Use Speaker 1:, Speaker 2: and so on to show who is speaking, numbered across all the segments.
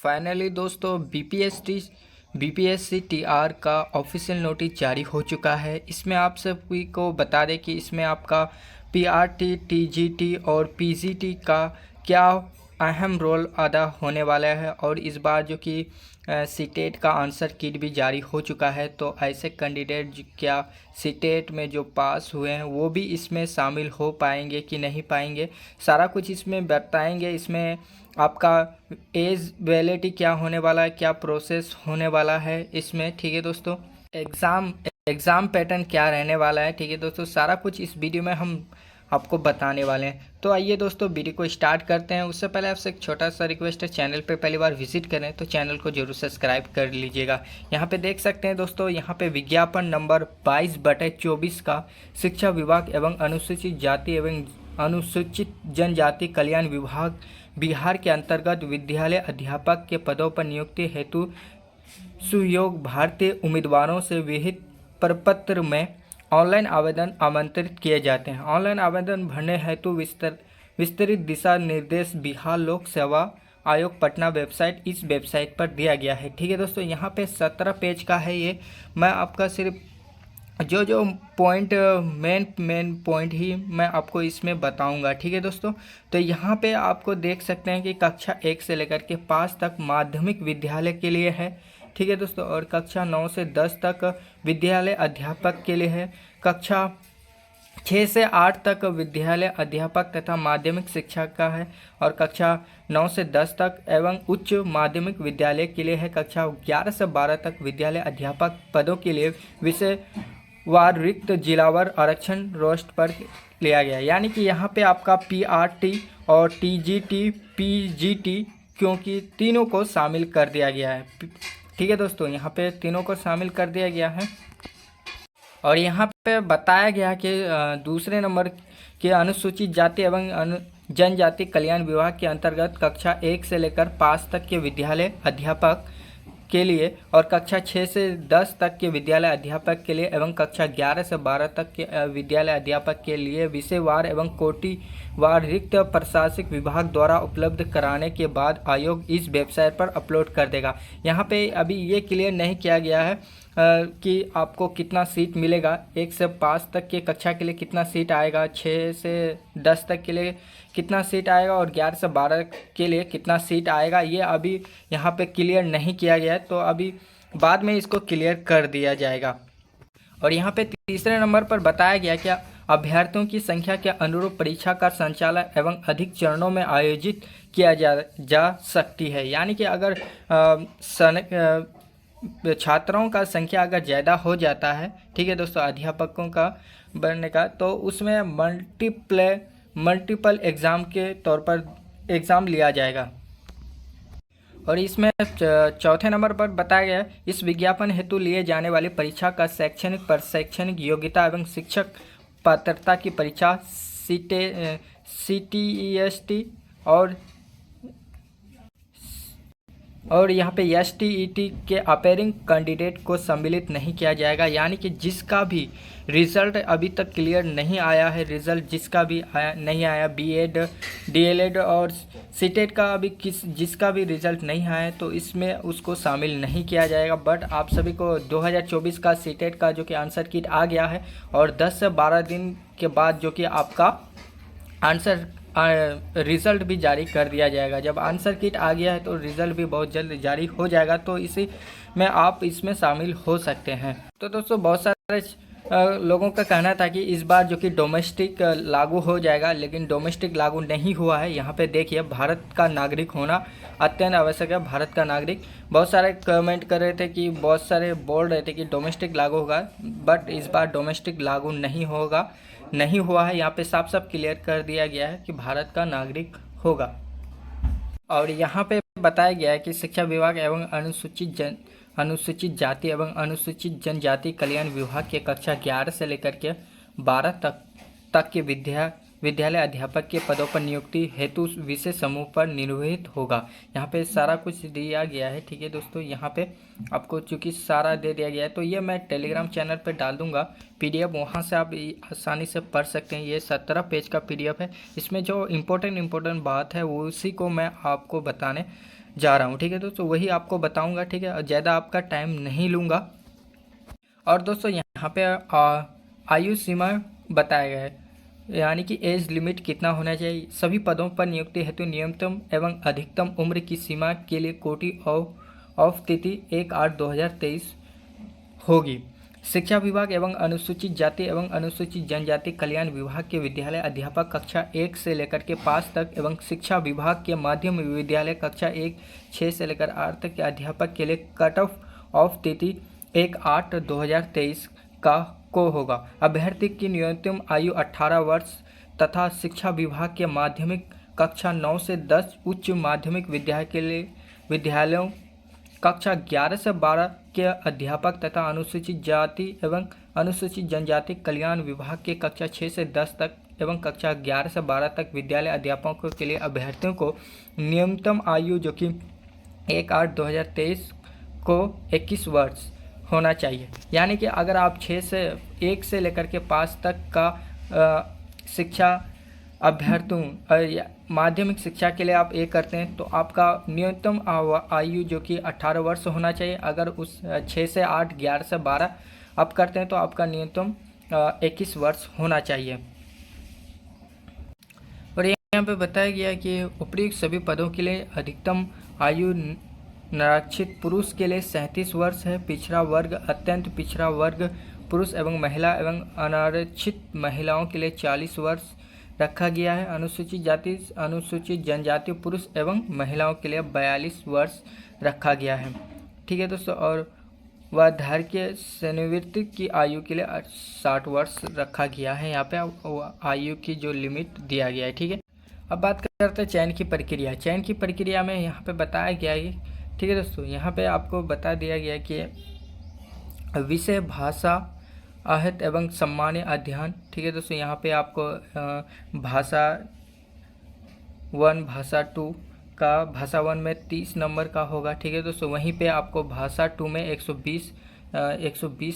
Speaker 1: Finally दोस्तों BPSC TR का official notice जारी हो चुका है। इसमें आप सभी को बता दें कि इसमें आपका पीआरटी, टीजीटी और पीजीटी का क्या अहम रोल अदा होने वाला है। और इस बार जो कि सीटेट का आंसर किट भी जारी हो चुका है, तो ऐसे कैंडिडेट क्या सीटेट में जो पास हुए हैं वो भी इसमें शामिल हो पाएंगे कि नहीं पाएंगे, सारा कुछ इसमें बताएंगे। इसमें आपका एज वैलिडिटी क्या होने वाला है, क्या प्रोसेस होने वाला है इसमें, ठीक है दोस्तों। एग्ज़ाम पैटर्न क्या रहने वाला है, ठीक है दोस्तों। सारा कुछ इस वीडियो में हम आपको बताने वाले हैं। तो आइए दोस्तों वीडियो को स्टार्ट करते हैं। उससे पहले आपसे एक छोटा सा रिक्वेस्ट है, चैनल पे पहली बार विजिट करें तो चैनल को जरूर सब्सक्राइब कर लीजिएगा। यहाँ पे देख सकते हैं दोस्तों, यहाँ पे विज्ञापन नंबर 22/24 का शिक्षा विभाग एवं अनुसूचित जाति एवं अनुसूचित जनजाति कल्याण विभाग बिहार के अंतर्गत विद्यालय अध्यापक के पदों पर नियुक्ति हेतु सुयोग भारतीय उम्मीदवारों से विहित प्रपत्र में ऑनलाइन आवेदन आमंत्रित किए जाते हैं। ऑनलाइन आवेदन भरने हेतु विस्तृत दिशा निर्देश बिहार लोक सेवा आयोग पटना वेबसाइट, इस वेबसाइट पर दिया गया है, ठीक है दोस्तों। यहाँ पे 17 पेज का है ये। मैं आपका सिर्फ जो पॉइंट मेन पॉइंट ही मैं आपको इसमें बताऊंगा, ठीक है दोस्तों। तो यहाँ पे आपको देख सकते हैं कि कक्षा 1 से लेकर के 5 तक माध्यमिक विद्यालय के लिए है, ठीक है दोस्तों। और कक्षा 9 से 10 तक विद्यालय अध्यापक के लिए है। कक्षा 6 से 8 तक विद्यालय अध्यापक तथा माध्यमिक शिक्षक का है। और कक्षा 9 से 10 तक एवं उच्च माध्यमिक विद्यालय के लिए है। कक्षा 11 से 12 तक विद्यालय अध्यापक पदों के लिए विषय वार रिक्त जिलावार आरक्षण रोस्ट पर लिया गया। यानी कि यहाँ पे आपका पीआरटी और टीजीटी, पीजीटी, क्योंकि तीनों को शामिल कर दिया गया है, ठीक है दोस्तों। यहाँ पे तीनों को शामिल कर दिया गया है। और यहाँ पे बताया गया कि दूसरे नंबर के अनुसूचित जाति एवं जनजाति कल्याण विभाग के अंतर्गत कक्षा 1 से लेकर 5 तक के विद्यालय अध्यापक के लिए और कक्षा 6 से 10 तक के विद्यालय अध्यापक के लिए एवं कक्षा 11 से 12 तक के विद्यालय अध्यापक के लिए विषयवार एवं कोटिवार रिक्त प्रशासनिक विभाग द्वारा उपलब्ध कराने के बाद आयोग इस वेबसाइट पर अपलोड कर देगा। यहाँ पे अभी ये क्लियर नहीं किया गया है कि आपको कितना सीट मिलेगा। 1 से 5 तक के कक्षा के लिए कितना सीट आएगा, 6 से 10 तक के लिए कितना सीट आएगा और 11 से 12 के लिए कितना सीट आएगा, ये अभी यहाँ पे क्लियर नहीं किया गया है। तो अभी बाद में इसको क्लियर कर दिया जाएगा। और यहाँ पे तीसरे नंबर पर बताया गया कि अभ्यर्थियों की संख्या के अनुरूप परीक्षा का संचालन एवं अधिक चरणों में आयोजित किया जा सकती है। यानी कि अगर छात्रों का संख्या अगर ज़्यादा हो जाता है, ठीक है दोस्तों, अध्यापकों का बनने का, तो उसमें मल्टीपल एग्ज़ाम के तौर पर एग्ज़ाम लिया जाएगा। और इसमें चौथे नंबर पर बताया गया इस विज्ञापन हेतु लिए जाने वाली परीक्षा का शैक्षणिक प्रशैक्षणिक योग्यता एवं शिक्षक पात्रता की परीक्षा CTEST और यहाँ पे STET के अपेयरिंग कैंडिडेट को सम्मिलित नहीं किया जाएगा। यानी कि जिसका भी रिज़ल्ट अभी तक क्लियर नहीं आया है, रिज़ल्ट जिसका भी नहीं आया, बीएड, डीएलएड और सीटेट का अभी जिसका भी रिज़ल्ट नहीं आया है, तो इसमें उसको शामिल नहीं किया जाएगा। बट आप सभी को 2024 का सीटेट का जो कि आंसर किट आ गया है और 10 से 12 दिन के बाद जो कि आपका आंसर रिज़ल्ट भी जारी कर दिया जाएगा। जब आंसर किट आ गया है तो रिज़ल्ट भी बहुत जल्द जारी हो जाएगा, तो इसी में आप इसमें शामिल हो सकते हैं। तो दोस्तों बहुत सारे लोगों का कहना था कि इस बार जो कि डोमेस्टिक लागू हो जाएगा, लेकिन डोमेस्टिक लागू नहीं हुआ है। यहाँ पे देखिए, भारत का नागरिक होना अत्यंत आवश्यक है। भारत का नागरिक, बहुत सारे कमेंट कर रहे थे कि बहुत सारे बोल रहे थे कि डोमेस्टिक लागू होगा, बट इस बार डोमेस्टिक लागू नहीं हुआ है। यहाँ पे साफ साफ क्लियर कर दिया गया है कि भारत का नागरिक होगा। और यहाँ पे बताया गया है कि शिक्षा विभाग एवं अनुसूचित जाति एवं अनुसूचित जनजाति कल्याण विभाग के कक्षा 11 से लेकर के 12 तक के विद्यालय अध्यापक के पदों पर नियुक्ति हेतु विशेष समूह पर निर्वहित होगा। यहाँ पे सारा कुछ दिया गया है, ठीक है दोस्तों। यहाँ पे आपको चूँकि सारा दे दिया गया है, तो ये मैं टेलीग्राम चैनल पे डाल दूँगा PDF, वहाँ से आप आसानी से पढ़ सकते हैं। ये 17 पेज का PDF है। इसमें जो इम्पोर्टेंट बात है उसी को मैं आपको बताने जा रहा हूँ। ठीक है दोस्तों, वही आपको बताऊँगा। ठीक है, और ज़्यादा आपका टाइम नहीं लूँगा। और दोस्तों यहाँ पे आयु सीमा बताया गया है, यानी कि एज लिमिट कितना होना चाहिए। सभी पदों पर नियुक्ति हेतु न्यूनतम एवं अधिकतम उम्र की सीमा के लिए कोटि ऑफ तिथि 1/8/2023 होगी। शिक्षा विभाग एवं अनुसूचित जाति एवं अनुसूचित जनजाति कल्याण विभाग के विद्यालय अध्यापक कक्षा 1 से लेकर के 5 तक एवं शिक्षा विभाग के माध्यमिक विद्यालय कक्षा 1 6 से लेकर 8 तक के अध्यापक के लिए कट ऑफ तिथि 1/8/2023 को होगा। अभ्यर्थी की न्यूनतम आयु 18 वर्ष तथा शिक्षा विभाग के माध्यमिक कक्षा 9 से 10 उच्च माध्यमिक विद्यालयों कक्षा 11 से 12 के अध्यापक तथा अनुसूचित जाति एवं अनुसूचित जनजाति कल्याण विभाग के कक्षा 6 से 10 तक एवं कक्षा 11 से 12 तक विद्यालय अध्यापकों के लिए अभ्यर्थियों को न्यूनतम आयु जो कि 1/8/2023 को 21 वर्ष होना चाहिए। यानी कि अगर आप 1 से लेकर के 5 तक का शिक्षा अभ्यर्थियों माध्यमिक शिक्षा के लिए आप करते हैं तो आपका न्यूनतम आयु जो कि 18 वर्ष होना चाहिए। अगर उस 6 से 8 11 से 12 आप करते हैं तो आपका न्यूनतम 21 वर्ष होना चाहिए। और यहाँ पे बताया गया कि उपयुक्त सभी पदों के लिए अधिकतम आयु नारक्षित पुरुष के लिए 37 वर्ष है। पिछड़ा वर्ग, अत्यंत पिछड़ा वर्ग पुरुष एवं महिला एवं अनारक्षित महिलाओं के लिए 40 वर्ष रखा गया है। अनुसूचित जाति अनुसूचित जनजाति पुरुष एवं महिलाओं के लिए 42 वर्ष रखा गया है। ठीक है दोस्तों, और वार्धक्य सेवानिवृत्ति की आयु के लिए 60 वर्ष रखा गया है। यहाँ पे आयु की जो लिमिट दिया गया है। ठीक है, अब बात करते हैं चयन की प्रक्रिया। चयन की प्रक्रिया में यहाँ पे बताया गया है, ठीक है दोस्तों, यहाँ पे आपको बता दिया गया कि विषय भाषा आहत एवं सामान्य अध्ययन। ठीक है दोस्तों, यहाँ पे आपको भाषा 1 भाषा 2 का भाषा 1 में 30 नंबर का होगा। ठीक है दोस्तों, वहीं पे आपको भाषा 2 में 120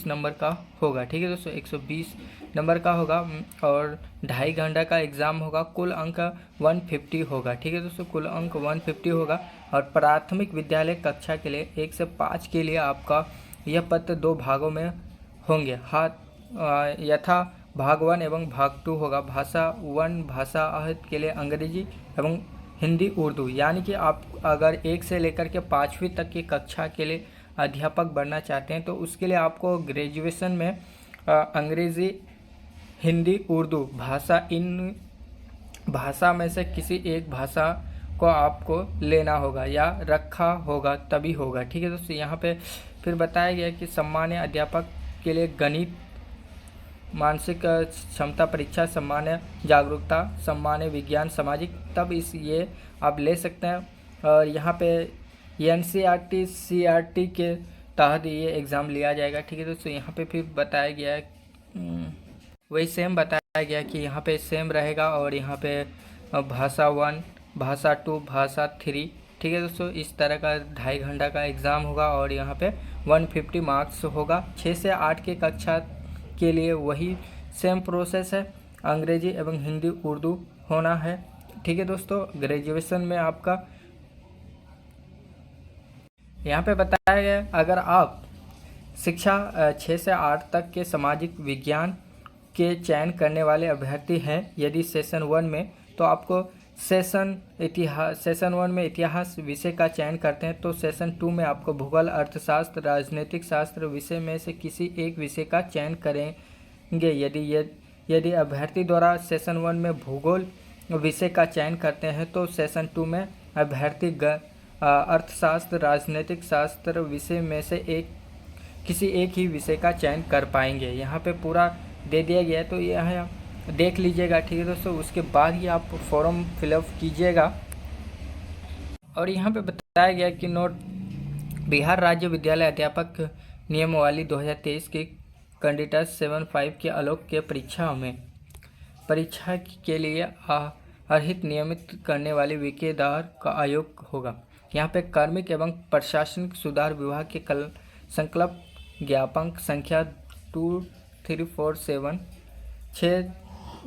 Speaker 1: नंबर का होगा। ठीक है दोस्तों, 120 नंबर का होगा और 2.5 घंटा का एग्ज़ाम होगा। कुल अंक 150 होगा। ठीक है दोस्तों, कुल अंक 150 होगा। और प्राथमिक विद्यालय कक्षा के लिए 1 से 5 के लिए आपका यह पत्र 2 भागों में होंगे। यथा भाग 1 एवं भाग 2 होगा। भाषा 1 भाषा आहत के लिए अंग्रेजी एवं हिंदी उर्दू, यानी कि आप अगर 1 से लेकर के 5वीं तक की कक्षा के लिए अध्यापक बनना चाहते हैं तो उसके लिए आपको ग्रेजुएशन में अंग्रेज़ी हिंदी उर्दू भाषा, इन भाषा में से किसी एक भाषा को आपको लेना होगा या रखा होगा तभी होगा। ठीक है दोस्तों, यहाँ पे फिर बताया गया कि सामान्य अध्यापक के लिए गणित, मानसिक क्षमता परीक्षा, सामान्य जागरूकता, सामान्य विज्ञान, सामाजिक, तब ये आप ले सकते हैं। और यहाँ पे NCERT CRT के तहत ये एग्ज़ाम लिया जाएगा। ठीक है दोस्तों, यहाँ पे फिर बताया गया है वही सेम बताया गया कि यहाँ पे सेम रहेगा। और यहाँ पे भाषा 1 भाषा 2 भाषा 3, ठीक है दोस्तों, इस तरह का 2.5 घंटा का एग्ज़ाम होगा और यहाँ पे 150 मार्क्स होगा। 6 से 8 के कक्षा के लिए वही सेम प्रोसेस है, अंग्रेजी एवं हिंदी उर्दू होना है। ठीक है दोस्तों, ग्रेजुएशन में आपका यहाँ पे बताया गया अगर आप शिक्षा 6 से 8 तक के सामाजिक विज्ञान के चयन करने वाले अभ्यर्थी हैं, यदि सेशन 1 में, तो आपको सेशन 1 में इतिहास विषय का चयन करते हैं तो सेशन 2 में आपको भूगोल, अर्थशास्त्र, राजनीतिक शास्त्र विषय में से किसी एक विषय का चयन करेंगे। यदि अभ्यर्थी द्वारा सेशन 1 में भूगोल विषय का चयन करते हैं तो सेशन 2 में अभ्यर्थी अर्थशास्त्र, राजनीतिक शास्त्र विषय में से किसी एक ही विषय का चयन कर पाएंगे। यहाँ पे पूरा दे दिया गया है तो यह देख लीजिएगा। ठीक है दोस्तों, उसके बाद ही आप फॉर्म फिलअप कीजिएगा। और यहाँ पे बताया गया कि नोट, बिहार राज्य विद्यालय अध्यापक नियमावली 2023 के कैंडिडेट 75 के आलोक के परीक्षा के लिए अर्हित नियमित करने वाले विकेदार का आयोग होगा। यहाँ पे कार्मिक एवं प्रशासनिक सुधार विभाग के संकल्प ज्ञापन संख्या 23476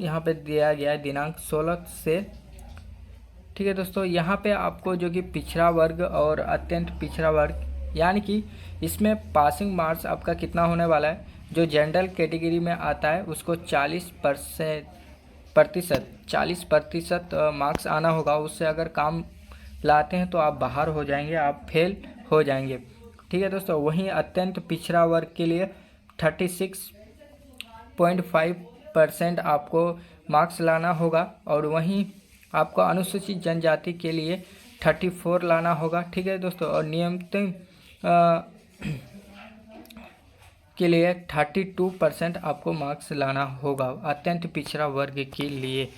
Speaker 1: यहाँ पे दिया गया है दिनांक 16 से ठीक है दोस्तों, यहाँ पे आपको जो कि पिछड़ा वर्ग और अत्यंत पिछड़ा वर्ग, यानी कि इसमें पासिंग मार्क्स आपका कितना होने वाला है, जो जनरल कैटेगरी में आता है उसको 40% मार्क्स आना होगा। उससे अगर काम लाते हैं तो आप बाहर हो जाएंगे, आप फेल हो जाएंगे। ठीक है दोस्तों, वहीं अत्यंत पिछड़ा वर्ग के लिए 36.5% आपको मार्क्स लाना होगा, और वहीं आपको अनुसूचित जनजाति के लिए 34 लाना होगा। ठीक है दोस्तों, और नियमित के लिए 32% आपको मार्क्स लाना होगा अत्यंत पिछड़ा वर्ग के लिए।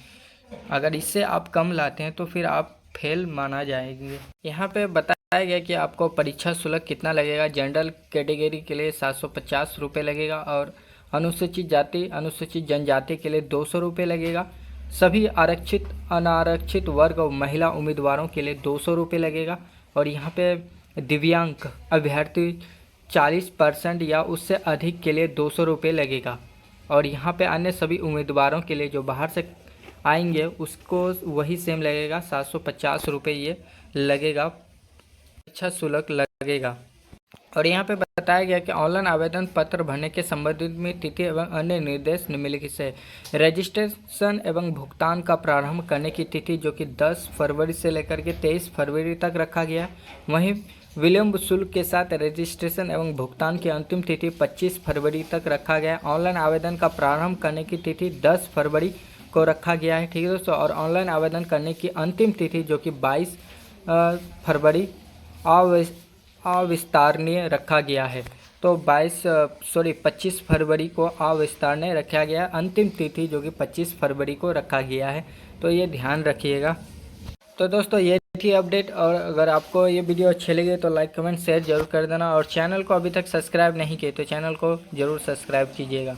Speaker 1: अगर इससे आप कम लाते हैं तो फिर आप फेल माना जाएंगे। यहाँ पे बताया गया कि आपको परीक्षा शुल्क कितना लगेगा। जनरल कैटेगरी के लिए 750 रुपये लगेगा, और अनुसूचित जाति अनुसूचित जनजाति के लिए 200 रुपये लगेगा। सभी आरक्षित अनारक्षित वर्ग और महिला उम्मीदवारों के लिए 200 रुपये लगेगा। और यहाँ पे दिव्यांग अभ्यर्थी 40% या उससे अधिक के लिए 200 रुपये लगेगा। और यहाँ पे अन्य सभी उम्मीदवारों के लिए जो बाहर से आएंगे उसको वही सेम लगेगा, 750 रुपये ये लगेगा, परीक्षा शुल्क लगेगा। और यहाँ पे बताया गया कि ऑनलाइन आवेदन पत्र भरने के संबंधित में तिथि एवं अन्य निर्देश निम्नलिखित से। रजिस्ट्रेशन एवं भुगतान का प्रारंभ करने की तिथि जो कि 10 फरवरी से लेकर के 23 फरवरी तक रखा गया है। वहीं विलंब शुल्क के साथ रजिस्ट्रेशन एवं भुगतान की अंतिम तिथि 25 फरवरी तक रखा गया है। ऑनलाइन आवेदन का प्रारंभ करने की तिथि 10 फरवरी को रखा गया है। ठीक है दोस्तों, और ऑनलाइन आवेदन करने की अंतिम तिथि जो कि 22 फरवरी अविस्तारणीय रखा गया है। तो 25 फरवरी को अविस्तारणीय रखा गया, अंतिम तिथि जो कि 25 फरवरी को रखा गया है। तो ये ध्यान रखिएगा। तो दोस्तों ये थी अपडेट, और अगर आपको ये वीडियो अच्छे लगे तो लाइक कमेंट शेयर जरूर कर देना, और चैनल को अभी तक सब्सक्राइब नहीं किए तो चैनल को ज़रूर सब्सक्राइब कीजिएगा।